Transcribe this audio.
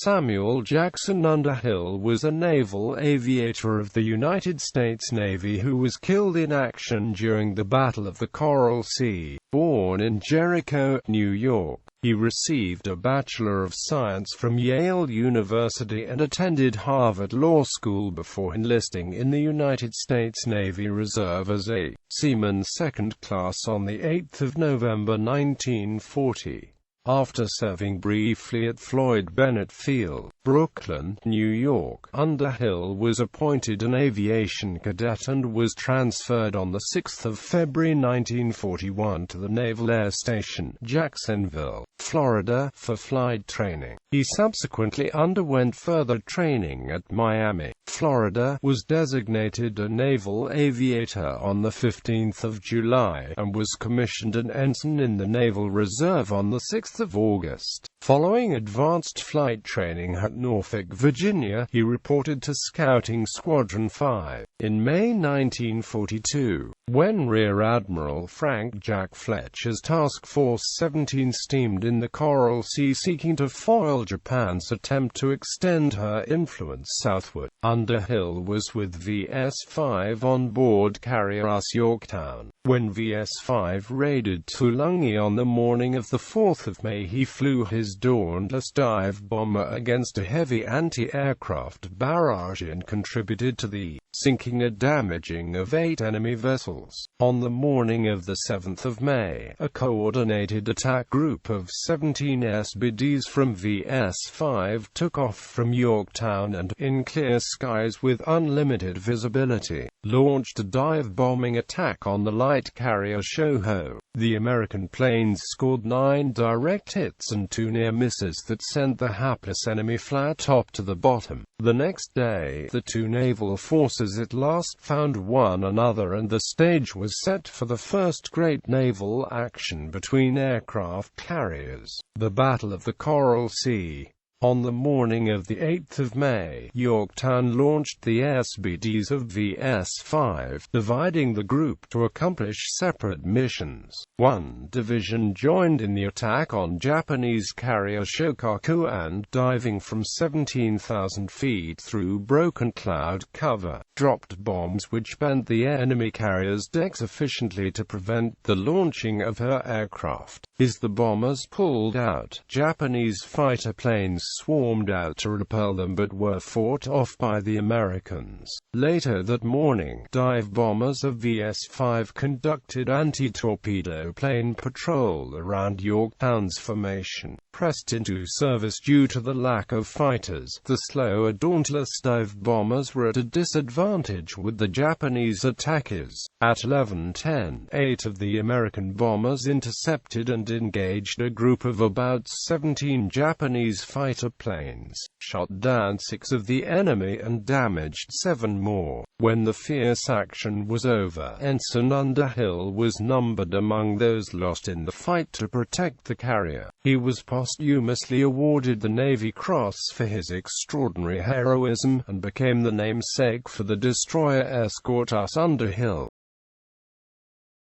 Samuel Jackson Underhill was a naval aviator of the United States Navy who was killed in action during the Battle of the Coral Sea. Born in Jericho, New York, he received a Bachelor of Science from Yale University and attended Harvard Law School before enlisting in the United States Navy Reserve as a Seaman Second Class on 8 November 1940. After serving briefly at Floyd Bennett Field, Brooklyn, New York, Underhill was appointed an aviation cadet and was transferred on 6 February 1941 to the Naval Air Station, Jacksonville, Florida, for flight training. He subsequently underwent further training at Miami, Florida, was designated a naval aviator on 15 July, and was commissioned an ensign in the Naval Reserve on 6 August. Following advanced flight training at Norfolk, Virginia, he reported to Scouting Squadron 5. In May 1942, when Rear Admiral Frank "Jack" Fletcher's Task Force 17 steamed in the Coral Sea seeking to foil Japan's attempt to extend her influence southward, Underhill was with VS-5 on board carrier US Yorktown. When VS-5 raided Tulungi on the morning of 4 May, he flew his Dauntless dive bomber against a heavy anti-aircraft barrage and contributed to the sinking and damaging of 8 enemy vessels. On the morning of 7 May, a coordinated attack group of 17 SBDs from VS-5 took off from Yorktown and, in clear skies with unlimited visibility, launched a dive-bombing attack on the light carrier Shoho. The American planes scored 9 direct hits and 2 near misses that sent the hapless enemy flat top to the bottom. The next day, the two naval forces at last found one another and the stage was set for the first great naval action between aircraft carriers, the Battle of the Coral Sea. On the morning of 8 May, Yorktown launched the SBDs of VS-5, dividing the group to accomplish separate missions. One division joined in the attack on Japanese carrier Shokaku and, diving from 17,000 feet through broken cloud cover, dropped bombs which bent the enemy carrier's decks efficiently to prevent the launching of her aircraft. As the bombers pulled out, Japanese fighter planes swarmed out to repel them but were fought off by the Americans. Later that morning, dive bombers of VS-5 conducted anti-torpedo plane patrol around Yorktown's formation. Pressed into service due to the lack of fighters, the slower Dauntless dive bombers were at a disadvantage with the Japanese attackers. At 11:10, 8 of the American bombers intercepted and engaged a group of about 17 Japanese fighter planes, shot down 6 of the enemy and damaged 7 more. When the fierce action was over, Ensign Underhill was numbered among those lost in the fight to protect the carrier. He was posthumously awarded the Navy Cross for his extraordinary heroism, and became the namesake for the destroyer escort US Underhill.